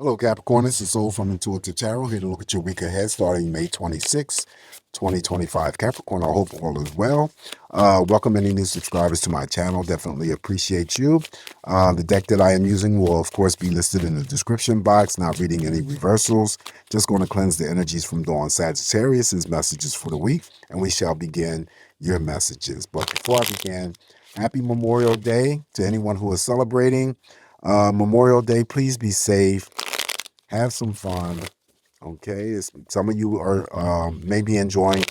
Hello, Capricorn. This is Soul from Intuitive Tarot, here to look at your week ahead starting May 26, 2025. Capricorn, I hope all is well. Welcome any new subscribers to my channel. Definitely appreciate you. The deck that I am using will, of course, be listed in the description box. Not reading any reversals. Just going to cleanse the energies from Dawn Sagittarius' messages for the week, and we shall begin your messages. But before I begin, happy Memorial Day to anyone who is celebrating. Memorial Day, please be safe. Have some fun. Okay, some of you are maybe enjoying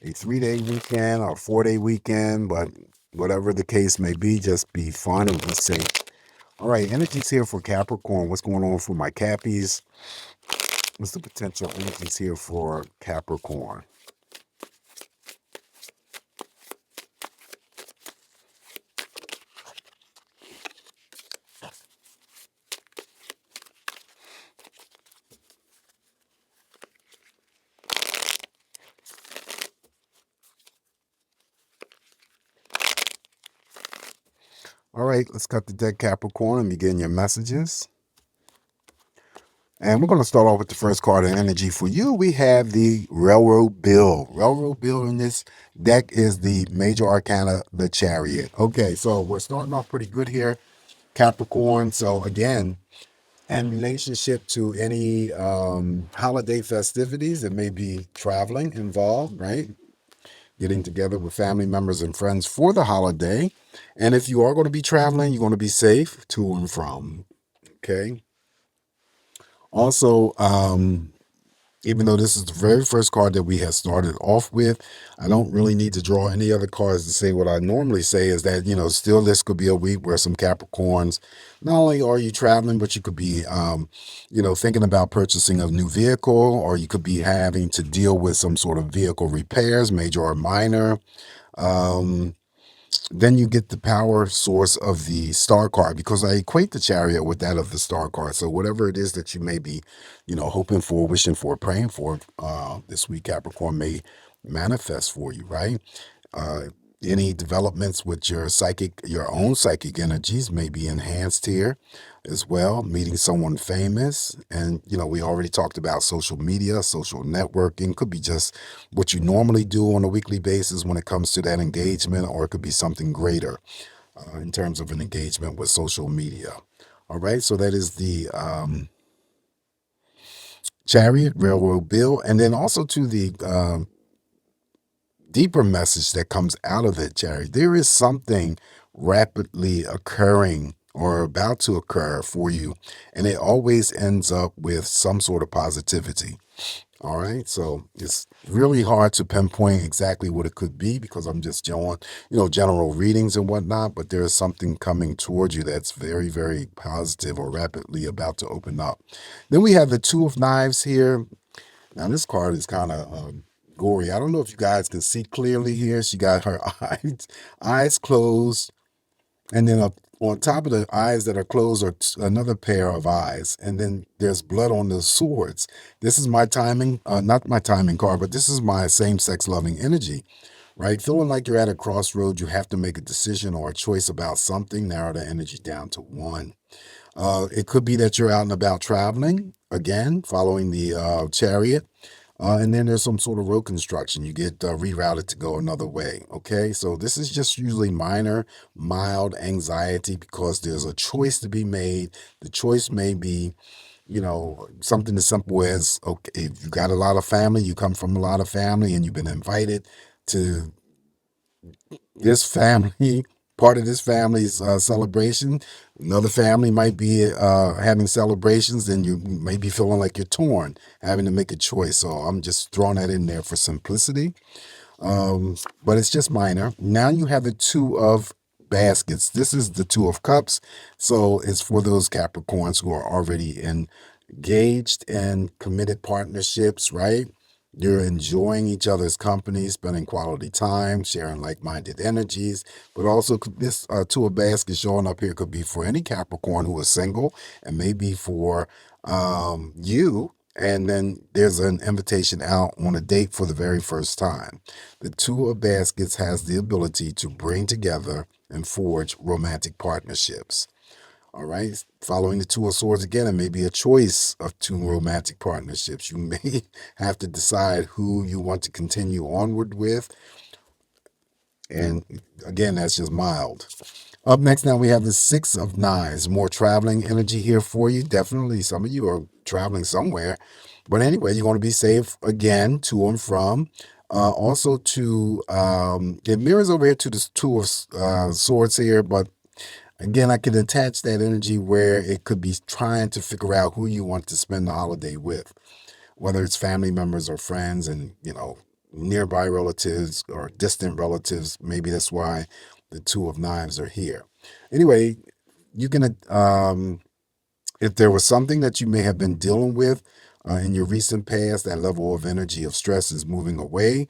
a 3-day weekend or 4-day weekend, but whatever the case may be, just be fun and be safe. All right, energies here for Capricorn. What's going on for my Cappies? What's the potential energies here for Capricorn? All right, let's cut the deck, Capricorn, and begin your messages. And we're going to start off with the first card of energy for you. We have the Railroad Bill. Railroad Bill in this deck is the major arcana, the Chariot. Okay, so we're starting off pretty good here, Capricorn. So again, in relationship to any holiday festivities, there may be traveling involved, right? Getting together with family members and friends for the holiday. And if you are going to be traveling, you're going to be safe to and from. Okay. Also, even though this is the very first card that we have started off with, I don't really need to draw any other cards to say what I normally say is that, still this could be a week where some Capricorns, not only are you traveling, but you could be, thinking about purchasing a new vehicle, or you could be having to deal with some sort of vehicle repairs, major or minor. Then you get the power source of the star card, because I equate the Chariot with that of the star card. So whatever it is that you may be, hoping for, wishing for, praying for this week, Capricorn, may manifest for you, right? Any developments with your own psychic energies may be enhanced here as well. Meeting someone famous. And, we already talked about social media, social networking. Could be just what you normally do on a weekly basis when it comes to that engagement, or it could be something greater in terms of an engagement with social media. All right. So that is the Chariot, Railroad Bill. And then also to the deeper message that comes out of the Chariot. There is something rapidly occurring or about to occur for you, and it always ends up with some sort of positivity. All right, so it's really hard to pinpoint exactly what it could be, because I'm just doing, general readings and whatnot, but there is something coming towards you that's very, very positive or rapidly about to open up. Then we have the Two of Knives here. Now, this card is kind of gory. I don't know if you guys can see clearly here. She got her eyes closed, and then on top of the eyes that are closed are another pair of eyes, and then there's blood on the swords. This is my timing, not my timing card, but this is my same-sex loving energy, right? Feeling like you're at a crossroad, you have to make a decision or a choice about something. Narrow the energy down to one. It could be that you're out and about traveling, again, following the Chariot. And then there's some sort of road construction. You get rerouted to go another way. Okay, so this is just usually minor, mild anxiety, because there's a choice to be made. The choice may be, something as simple as, okay, if you got a lot of family, you come from a lot of family, and you've been invited to this family, part of this family's celebration. Another family might be having celebrations, and you may be feeling like you're torn, having to make a choice. So I'm just throwing that in there for simplicity. But it's just minor. Now you have the Two of Baskets. This is the Two of Cups. So it's for those Capricorns who are already engaged in committed partnerships, right? You're enjoying each other's company, spending quality time, sharing like-minded energies. But also, this Two of Baskets showing up here could be for any Capricorn who is single, and maybe for you. And then there's an invitation out on a date for the very first time. The Two of Baskets has the ability to bring together and forge romantic partnerships. All right. Following the Two of Swords again, it may be a choice of two romantic partnerships. You may have to decide who you want to continue onward with. And again, that's just mild. Up next, now we have the Six of Knives. More traveling energy here for you. Definitely, some of you are traveling somewhere. But anyway, you're going to be safe again to and from. Also, it mirrors over here to the Two of Swords here, but again, I could attach that energy where it could be trying to figure out who you want to spend the holiday with, whether it's family members or friends and, nearby relatives or distant relatives. Maybe that's why the Two of Knives are here. Anyway, you can, if there was something that you may have been dealing with in your recent past, that level of energy of stress is moving away.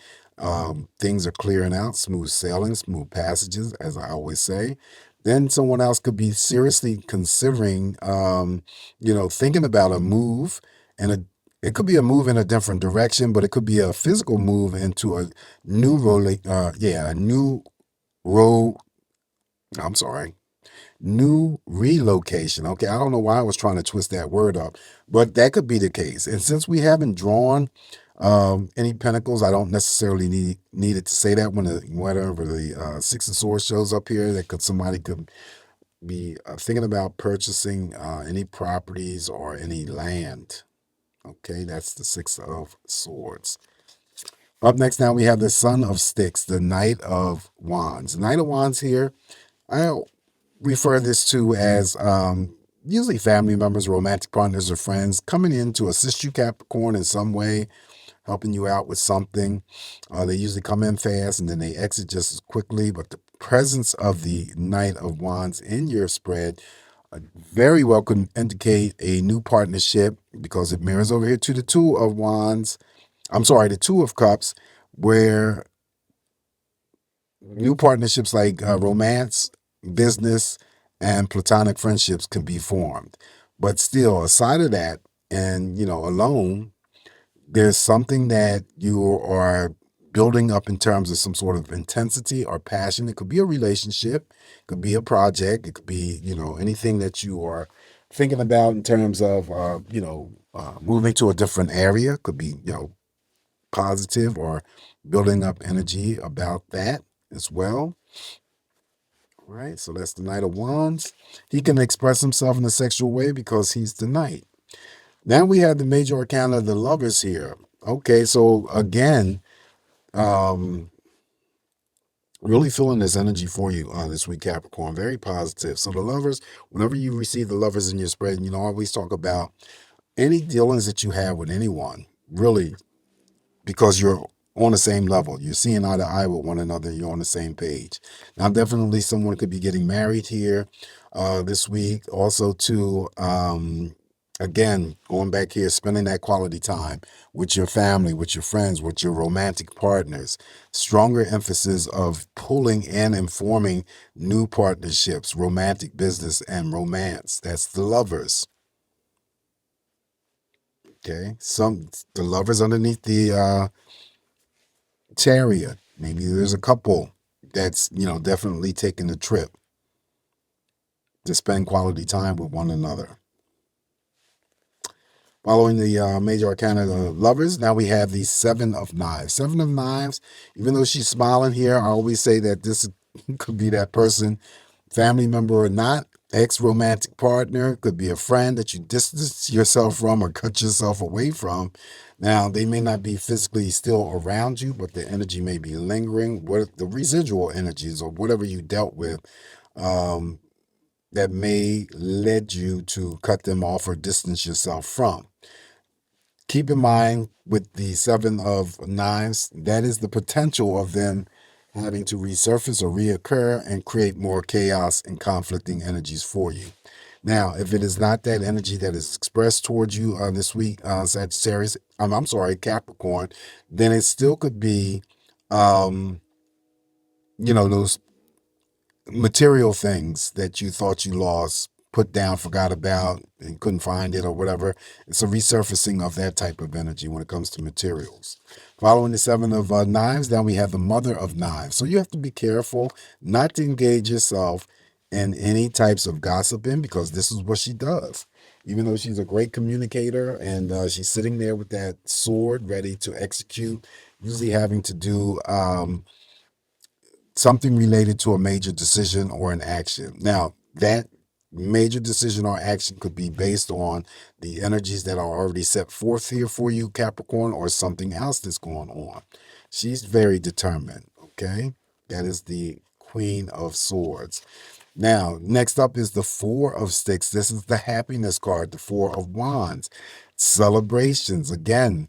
Things are clearing out, smooth sailing, smooth passages, as I always say. Then someone else could be seriously considering, thinking about a move, and it could be a move in a different direction, but it could be a physical move into a new role. A new road. I'm sorry, new relocation. Okay, I don't know why I was trying to twist that word up, but that could be the case. And since we haven't drawn any pentacles, I don't necessarily need it to say that when whatever the Six of Swords shows up here, that somebody could be thinking about purchasing any properties or any land. Okay, that's the Six of Swords. Up next, now we have the Son of Sticks, the Knight of Wands. The Knight of Wands here, I refer this to as usually family members, romantic partners, or friends coming in to assist you, Capricorn, in some way, helping you out with something. They usually come in fast and then they exit just as quickly. But the presence of the Knight of Wands in your spread very well could indicate a new partnership, because it mirrors over here to the Two of Wands. I'm sorry, the Two of Cups, where new partnerships like romance, business, and platonic friendships can be formed. But still, aside of that, and alone, there's something that you are building up in terms of some sort of intensity or passion. It could be a relationship, it could be a project, it could be anything that you are thinking about in terms of moving to a different area. It could be positive or building up energy about that as well. Right, so that's the Knight of Wands. He can express himself in a sexual way because he's the knight. Now we have the major arcana of the Lovers here. Okay, so again, really feeling this energy for you this week, Capricorn. Very positive. So the Lovers, whenever you receive the Lovers in your spread, I always talk about any dealings that you have with anyone, really, because you're on the same level. You're seeing eye to eye with one another. You're on the same page. Now, definitely someone could be getting married here this week. Also, too, again, going back here, spending that quality time with your family, with your friends, with your romantic partners. Stronger emphasis of pulling in and forming new partnerships, romantic business and romance. That's the Lovers. Okay, the Lovers underneath the Chariot. Maybe there's a couple that's definitely taking the trip to spend quality time with one another. Following the major arcana of Lovers, now we have the Seven of Knives. Seven of Knives, even though she's smiling here, I always say that this could be that person, family member or not, ex-romantic partner, could be a friend that you distance yourself from or cut yourself away from. Now, they may not be physically still around you, but the energy may be lingering. What the residual energies or whatever you dealt with that may lead you to cut them off or distance yourself from. Keep in mind with the Seven of Knives, that is the potential of them having to resurface or reoccur and create more chaos and conflicting energies for you. Now, if it is not that energy that is expressed towards you this week, Sagittarius, I'm sorry, Capricorn, then it still could be, those material things that you thought you lost, put down, forgot about, and couldn't find it or whatever. It's a resurfacing of that type of energy when it comes to materials. Following the Seven of Knives, then we have the Mother of Knives. So you have to be careful not to engage yourself in any types of gossiping because this is what she does. Even though she's a great communicator and she's sitting there with that sword ready to execute, usually having to do something related to a major decision or an action. Now, that major decision or action could be based on the energies that are already set forth here for you, Capricorn, or something else that's going on. She's very determined, okay? That is the Queen of Swords. Now, next up is the Four of Sticks. This is the happiness card, the Four of Wands. Celebrations, again,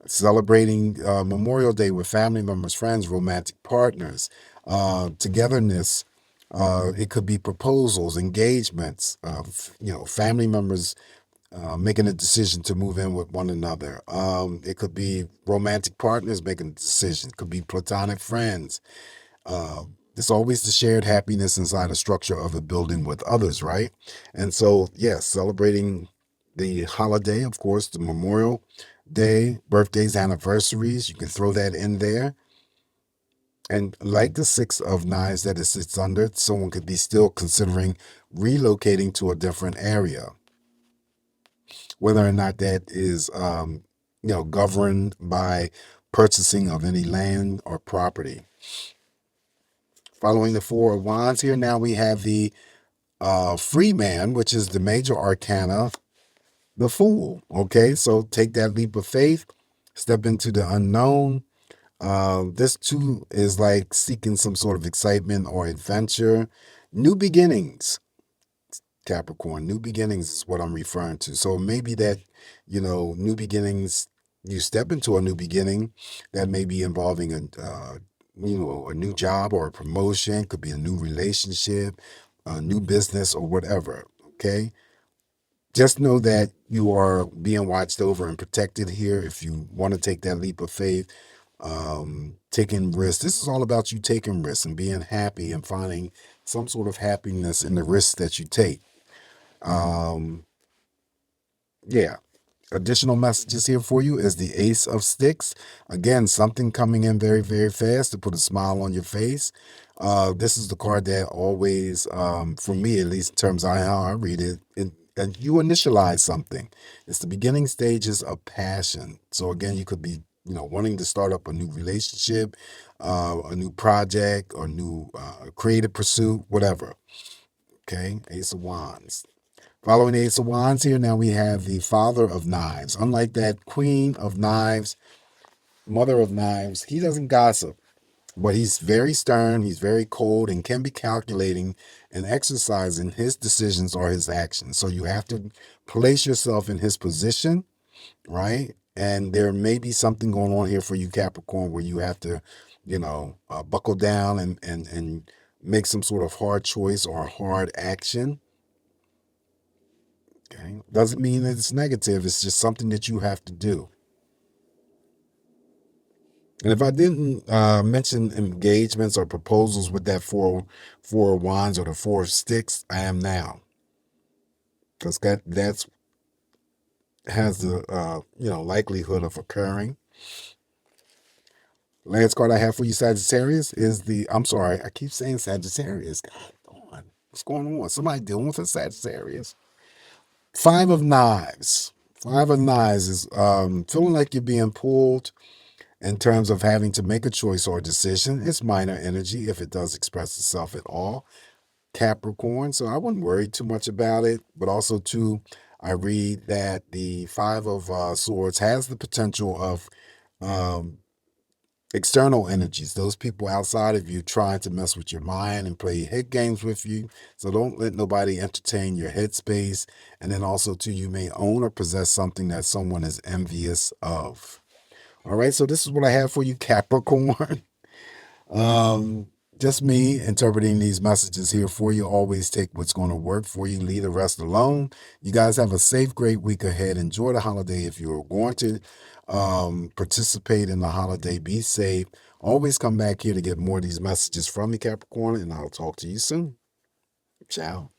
celebrating Memorial Day with family members, friends, romantic partners, togetherness. It could be proposals, engagements, family members making a decision to move in with one another. It could be romantic partners making a decision. It could be platonic friends. There's always the shared happiness inside a structure of a building with others, right? And so, yes, celebrating the holiday, of course, the Memorial Day, birthdays, anniversaries, you can throw that in there. And like the Six of Knives that it sits under, someone could be still considering relocating to a different area, whether or not that is, governed by purchasing of any land or property. Following the Four of Wands here, now we have the free man, which is the major arcana, the Fool. Okay, so take that leap of faith, step into the unknown. This too is like seeking some sort of excitement or adventure, new beginnings. Capricorn, new beginnings is what I'm referring to. So maybe that, new beginnings, you step into a new beginning that may be involving a new job or a promotion, could be a new relationship, a new business or whatever. Okay. Just know that you are being watched over and protected here if you want to take that leap of faith, taking risks. This is all about you taking risks and being happy and finding some sort of happiness in the risks that you take. Um, yeah. Additional messages here for you is the Ace of Sticks. Again, something coming in very, very fast to put a smile on your face. This is the card that always, for me at least, in terms of how I read it, and you initialize something. It's the beginning stages of passion. So again, you could be, wanting to start up a new relationship, a new project, or new creative pursuit, whatever. Okay, Ace of Wands. Following the Ace of Wands here, now we have the Father of Knives. Unlike that Queen of Knives, Mother of Knives, he doesn't gossip, but he's very stern, he's very cold, and can be calculating and exercising his decisions or his actions. So you have to place yourself in his position, right? And there may be something going on here for you, Capricorn, where you have to, buckle down and make some sort of hard choice or hard action. Okay. Doesn't mean that it's negative. It's just something that you have to do. And if I didn't mention engagements or proposals with that four of wands or the Four of Sticks, I am now, because that's has the likelihood of occurring. Last card I have for you, Sagittarius, is the. I'm sorry, I keep saying Sagittarius. God, what's going on? Somebody dealing with a Sagittarius. Five of Knives. Five of Knives is feeling like you're being pulled in terms of having to make a choice or a decision. It's minor energy if it does express itself at all. Capricorn, so I wouldn't worry too much about it. But also, too, I read that the Five of Swords has the potential of um, external energies, those people outside of you trying to mess with your mind and play head games with you. So don't let nobody entertain your headspace. And then also, too, you may own or possess something that someone is envious of. All right, so this is what I have for you, Capricorn. um, just me interpreting these messages here for you. Always take what's going to work for you. Leave the rest alone. You guys have a safe, great week ahead. Enjoy the holiday. If you're going to participate in the holiday, be safe. Always come back here to get more of these messages from me, Capricorn, and I'll talk to you soon. Ciao.